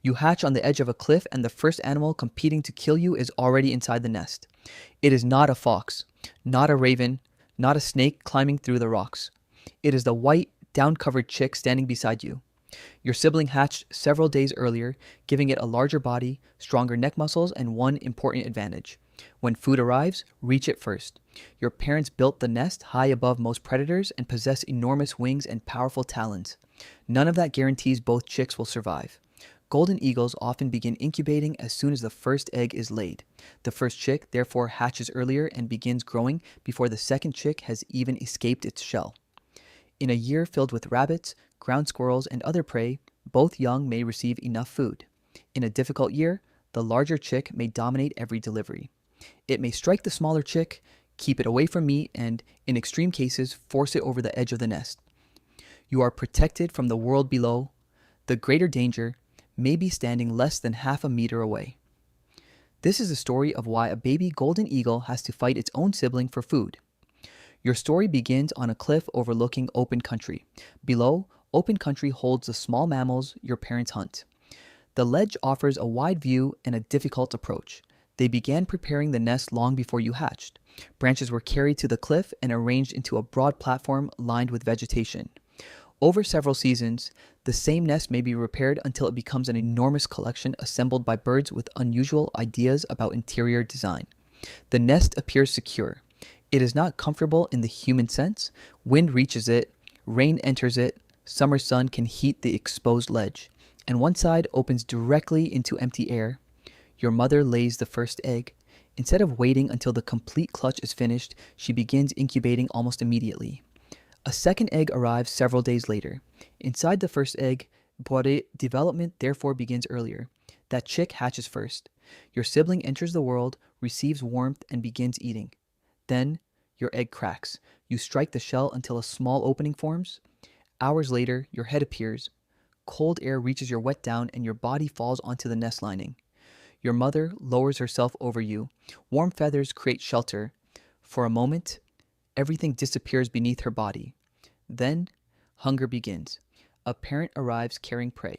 You hatch on the edge of a cliff, and the first animal competing to kill you is already inside the nest. It is not a fox, not a raven, not a snake climbing through the rocks. It is the white, down covered chick standing beside you. Your sibling hatched several days earlier, giving it a larger body, stronger neck muscles, and one important advantage. When food arrives, reach it first. Your parents built the nest high above most predators and possess enormous wings and powerful talons. None of that guarantees both chicks will survive. Golden eagles often begin incubating as soon as the first egg is laid. The first chick therefore hatches earlier and begins growing before the second chick has even escaped its shell. In a year filled with rabbits, ground squirrels, and other prey, both young may receive enough food. In a difficult year, the larger chick may dominate every delivery. It may strike the smaller chick, keep it away from meat, and, in extreme cases, force it over the edge of the nest. You are protected from the world below. The greater danger may be standing less than half a meter away. This is a story of why a baby golden eagle has to fight its own sibling for food. Your story begins on a cliff overlooking open country. Below, open country holds the small mammals your parents hunt. The ledge offers a wide view and a difficult approach. They began preparing the nest long before you hatched. Branches were carried to the cliff and arranged into a broad platform lined with vegetation. Over several seasons, the same nest may be repaired until it becomes an enormous collection assembled by birds with unusual ideas about interior design. The nest appears secure. It is not comfortable in the human sense. Wind reaches it, rain enters it, summer sun can heat the exposed ledge, and one side opens directly into empty air. Your mother lays the first egg. Instead of waiting until the complete clutch is finished, she begins incubating almost immediately. A second egg arrives several days later. Inside the first egg, development therefore begins earlier. That chick hatches first. Your sibling enters the world, receives warmth, and begins eating. Then, your egg cracks. You strike the shell until a small opening forms. Hours later, your head appears. Cold air reaches your wet down, and your body falls onto the nest lining. Your mother lowers herself over you. Warm feathers create shelter. For a moment, everything disappears beneath her body. Then, hunger begins. A parent arrives carrying prey.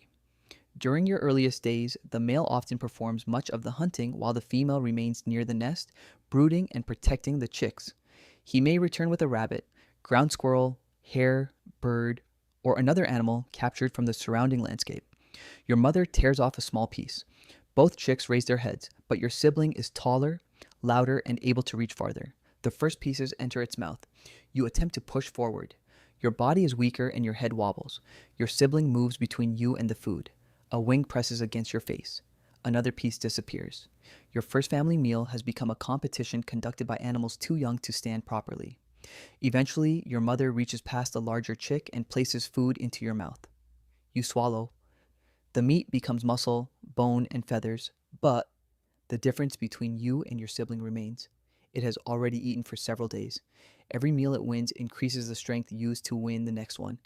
During your earliest days, the male often performs much of the hunting while the female remains near the nest, brooding and protecting the chicks. He may return with a rabbit, ground squirrel, hare, bird, or another animal captured from the surrounding landscape. Your mother tears off a small piece. Both chicks raise their heads, but your sibling is taller, louder, and able to reach farther. The first pieces enter its mouth. You attempt to push forward. Your body is weaker and your head wobbles. Your sibling moves between you and the food. A wing presses against your face. Another piece disappears. Your first family meal has become a competition conducted by animals too young to stand properly. Eventually, your mother reaches past the larger chick and places food into your mouth. You swallow. The meat becomes muscle, bone, and feathers, but the difference between you and your sibling remains. It has already eaten for several days. Every meal it wins increases the strength used to win the next one.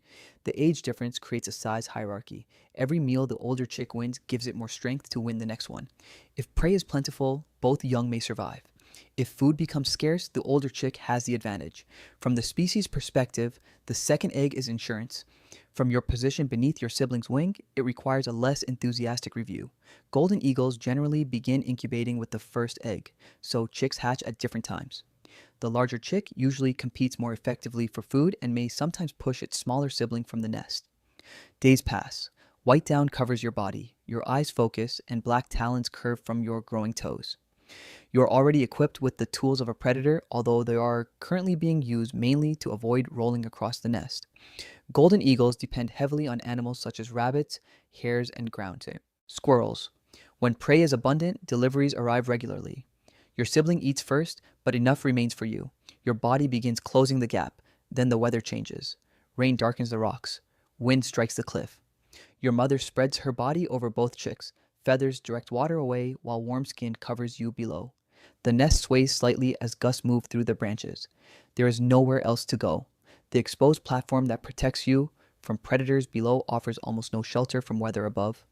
The age difference creates a size hierarchy. Every meal the older chick wins gives it more strength to win the next one. If prey is plentiful, both young may survive. If food becomes scarce, the older chick has the advantage. From the species perspective, the second egg is insurance. From your position beneath your sibling's wing, it requires a less enthusiastic review. Golden eagles generally begin incubating with the first egg, so chicks hatch at different times. The larger chick usually competes more effectively for food and may sometimes push its smaller sibling from the nest. Days pass. White down covers your body, your eyes focus, and black talons curve from your growing toes. You are already equipped with the tools of a predator, although they are currently being used mainly to avoid rolling across the nest. Golden eagles depend heavily on animals such as rabbits, hares, and ground squirrels. When prey is abundant, deliveries arrive regularly. Your sibling eats first, but enough remains for you. Your body begins closing the gap. Then the weather changes. Rain darkens the rocks. Wind strikes the cliff. Your mother spreads her body over both chicks. Feathers direct water away while warm skin covers you below. The nest sways slightly as gusts move through the branches. There is nowhere else to go. The exposed platform that protects you from predators below offers almost no shelter from weather above.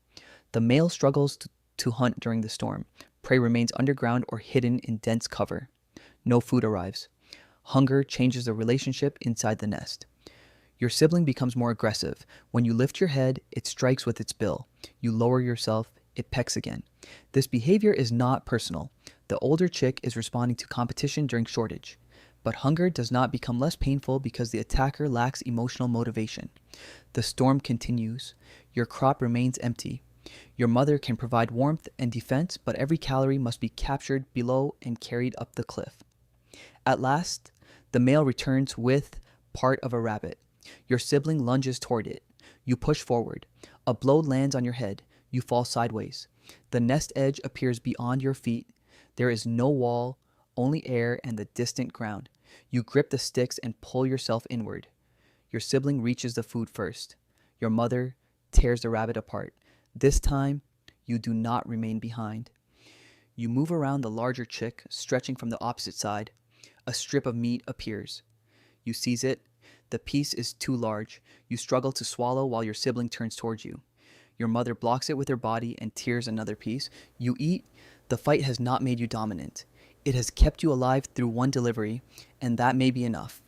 The male struggles to hunt during the storm. Prey remains underground or hidden in dense cover. No food arrives. Hunger changes the relationship inside the nest. Your sibling becomes more aggressive. When you lift your head, it strikes with its bill. You lower yourself, It pecks again. This behavior is not personal. The older chick is responding to competition during shortage. But hunger does not become less painful because the attacker lacks emotional motivation. The storm continues. Your crop remains empty. Your mother can provide warmth and defense, but every calorie must be captured below and carried up the cliff. At last, the male returns with part of a rabbit. Your sibling lunges toward it. You push forward. A blow lands on your head. You fall sideways. The nest edge appears beyond your feet. There is no wall, only air and the distant ground. You grip the sticks and pull yourself inward. Your sibling reaches the food first. Your mother tears the rabbit apart. This time, you do not remain behind. You move around the larger chick, stretching from the opposite side. A strip of meat appears. You seize it. The piece is too large. You struggle to swallow while your sibling turns towards you. Your mother blocks it with her body and tears another piece. You eat. The fight has not made you dominant. It has kept you alive through one delivery, and that may be enough.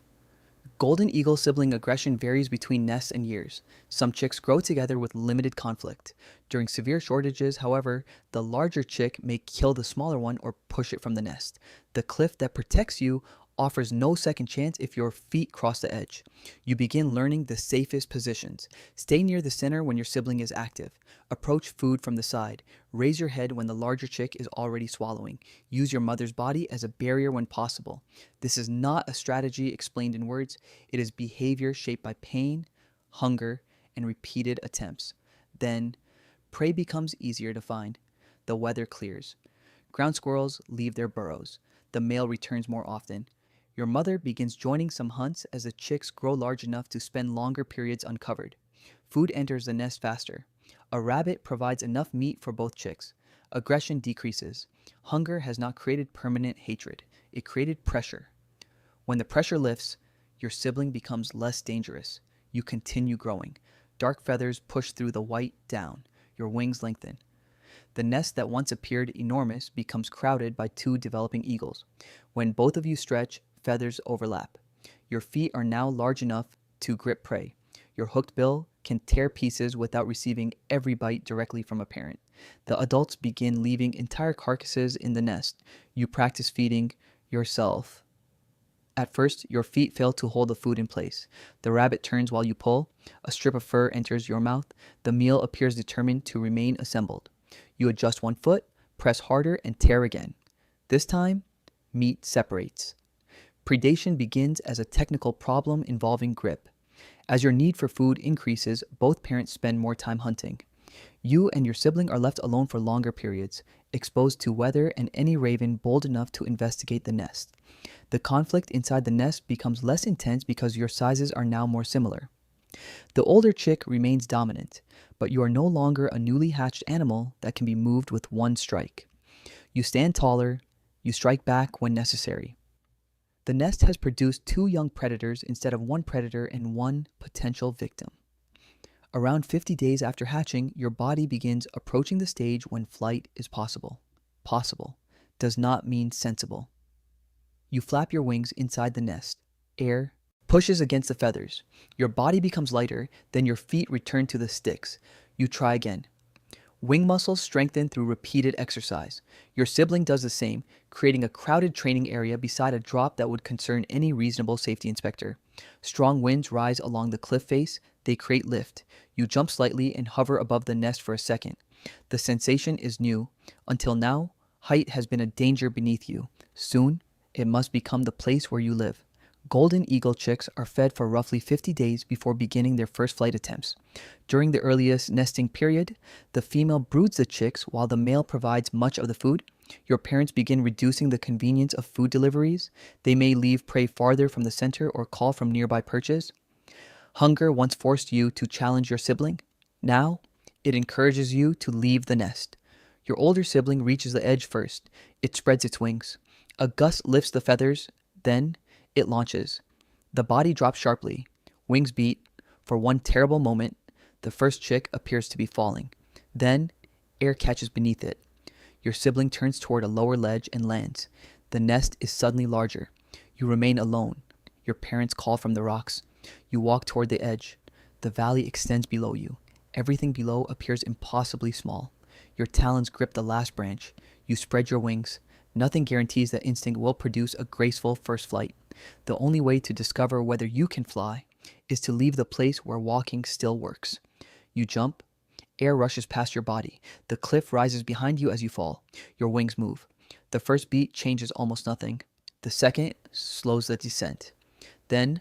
Golden eagle sibling aggression varies between nests and years. Some chicks grow together with limited conflict. During severe shortages, however, the larger chick may kill the smaller one or push it from the nest. The cliff that protects you offers no second chance if your feet cross the edge. You begin learning the safest positions. Stay near the center when your sibling is active. Approach food from the side. Raise your head when the larger chick is already swallowing. Use your mother's body as a barrier when possible. This is not a strategy explained in words. It is behavior shaped by pain, hunger, and repeated attempts. Then, prey becomes easier to find. The weather clears. Ground squirrels leave their burrows. The male returns more often. Your mother begins joining some hunts as the chicks grow large enough to spend longer periods uncovered. Food enters the nest faster. A rabbit provides enough meat for both chicks. Aggression decreases. Hunger has not created permanent hatred. It created pressure. When the pressure lifts, your sibling becomes less dangerous. You continue growing. Dark feathers push through the white down. Your wings lengthen. The nest that once appeared enormous becomes crowded by two developing eagles. When both of you stretch, feathers overlap. Your feet are now large enough to grip prey. Your hooked bill can tear pieces without receiving every bite directly from a parent. The adults begin leaving entire carcasses in the nest. You practice feeding yourself. At first, your feet fail to hold the food in place. The rabbit turns while you pull. A strip of fur enters your mouth. The meal appears determined to remain assembled. You adjust one foot, press harder, and tear again. This time, meat separates. Predation begins as a technical problem involving grip. As your need for food increases, both parents spend more time hunting. You and your sibling are left alone for longer periods, exposed to weather and any raven bold enough to investigate the nest. The conflict inside the nest becomes less intense because your sizes are now more similar. The older chick remains dominant, but you are no longer a newly hatched animal that can be moved with one strike. You stand taller, you strike back when necessary. The nest has produced two young predators instead of one predator and one potential victim. Around 50 days after hatching, your body begins approaching the stage when flight is possible. Possible does not mean sensible. You flap your wings inside the nest. Air pushes against the feathers. Your body becomes lighter, then your feet return to the sticks. You try again. Wing muscles strengthen through repeated exercise. Your sibling does the same, creating a crowded training area beside a drop that would concern any reasonable safety inspector. Strong winds rise along the cliff face. They create lift. You jump slightly and hover above the nest for a second. The sensation is new. Until now, height has been a danger beneath you. Soon, it must become the place where you live. Golden eagle chicks are fed for roughly 50 days before beginning their first flight attempts. During the earliest nesting period, the female broods the chicks while the male provides much of the food. Your parents begin reducing the convenience of food deliveries. They may leave prey farther from the center or call from nearby perches. Hunger once forced you to challenge your sibling. Now, it encourages you to leave the nest. Your older sibling reaches the edge first. It spreads its wings. A gust lifts the feathers. Then, it launches. The body drops sharply. Wings beat. For one terrible moment, the first chick appears to be falling. Then, air catches beneath it. Your sibling turns toward a lower ledge and lands. The nest is suddenly larger. You remain alone. Your parents call from the rocks. You walk toward the edge. The valley extends below you. Everything below appears impossibly small. Your talons grip the last branch. You spread your wings. Nothing guarantees that instinct will produce a graceful first flight. The only way to discover whether you can fly is to leave the place where walking still works. You jump. Air rushes past your body. The cliff rises behind you as you fall. Your wings move. The first beat changes almost nothing. The second slows the descent. Then,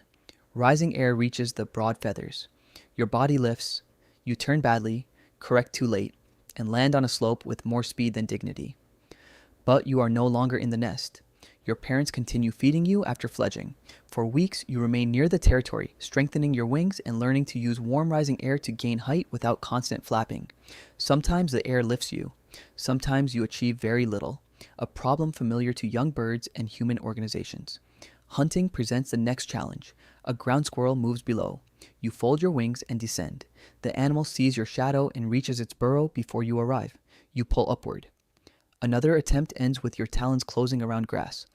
rising air reaches the broad feathers. Your body lifts. You turn badly, correct too late, and land on a slope with more speed than dignity. But you are no longer in the nest. Your parents continue feeding you after fledging. For weeks, you remain near the territory, strengthening your wings and learning to use warm rising air to gain height without constant flapping. Sometimes the air lifts you. Sometimes you achieve very little, a problem familiar to young birds and human organizations. Hunting presents the next challenge. A ground squirrel moves below. You fold your wings and descend. The animal sees your shadow and reaches its burrow before you arrive. You pull upward. Another attempt ends with your talons closing around grass.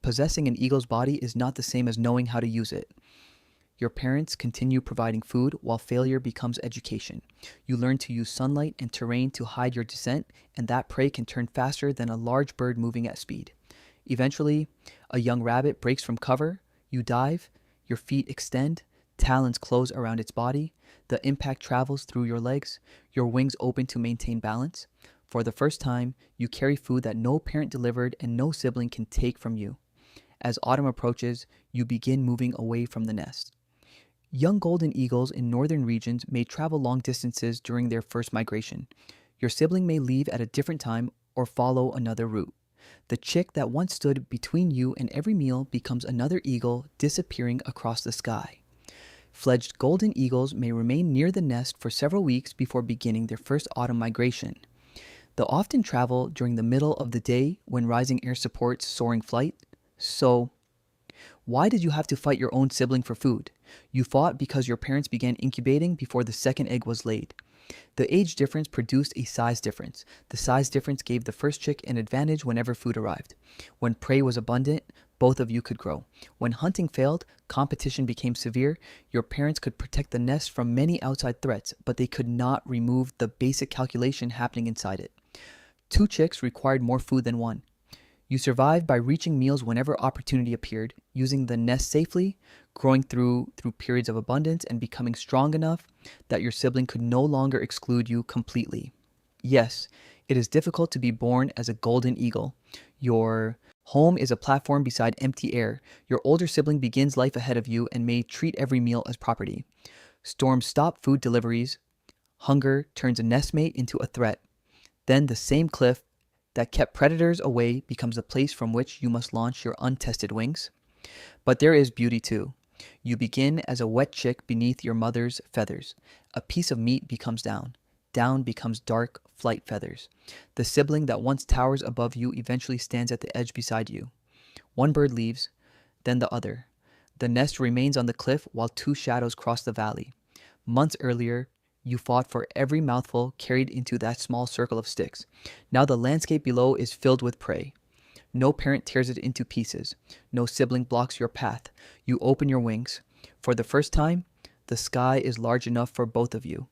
Possessing an eagle's body is not the same as knowing how to use it. Your parents continue providing food while failure becomes education. You learn to use sunlight and terrain to hide your descent, and that prey can turn faster than a large bird moving at speed. Eventually, a young rabbit breaks from cover. You dive, your feet extend, talons close around its body. The impact travels through your legs, your wings open to maintain balance. For the first time, you carry food that no parent delivered and no sibling can take from you. As autumn approaches, you begin moving away from the nest. Young golden eagles in northern regions may travel long distances during their first migration. Your sibling may leave at a different time or follow another route. The chick that once stood between you and every meal becomes another eagle disappearing across the sky. Fledged golden eagles may remain near the nest for several weeks before beginning their first autumn migration. They'll often travel during the middle of the day when rising air supports soaring flight. So, why did you have to fight your own sibling for food? You fought because your parents began incubating before the second egg was laid. The age difference produced a size difference. The size difference gave the first chick an advantage whenever food arrived. When prey was abundant, both of you could grow. When hunting failed, competition became severe. Your parents could protect the nest from many outside threats, but they could not remove the basic calculation happening inside it. 2 chicks required more food than 1. You survived by reaching meals whenever opportunity appeared, using the nest safely, growing through periods of abundance, and becoming strong enough that your sibling could no longer exclude you completely. Yes, it is difficult to be born as a golden eagle. Your home is a platform beside empty air. Your older sibling begins life ahead of you and may treat every meal as property. Storms stop food deliveries. Hunger turns a nestmate into a threat. Then the same cliff that kept predators away becomes the place from which you must launch your untested wings. But there is beauty too. You begin as a wet chick beneath your mother's feathers. A piece of meat becomes down. Down becomes dark flight feathers. The sibling that once towers above you eventually stands at the edge beside you. One bird leaves, then the other. The nest remains on the cliff while 2 shadows cross the valley. Months earlier, you fought for every mouthful carried into that small circle of sticks. Now the landscape below is filled with prey. No parent tears it into pieces. No sibling blocks your path. You open your wings. For the first time, the sky is large enough for both of you.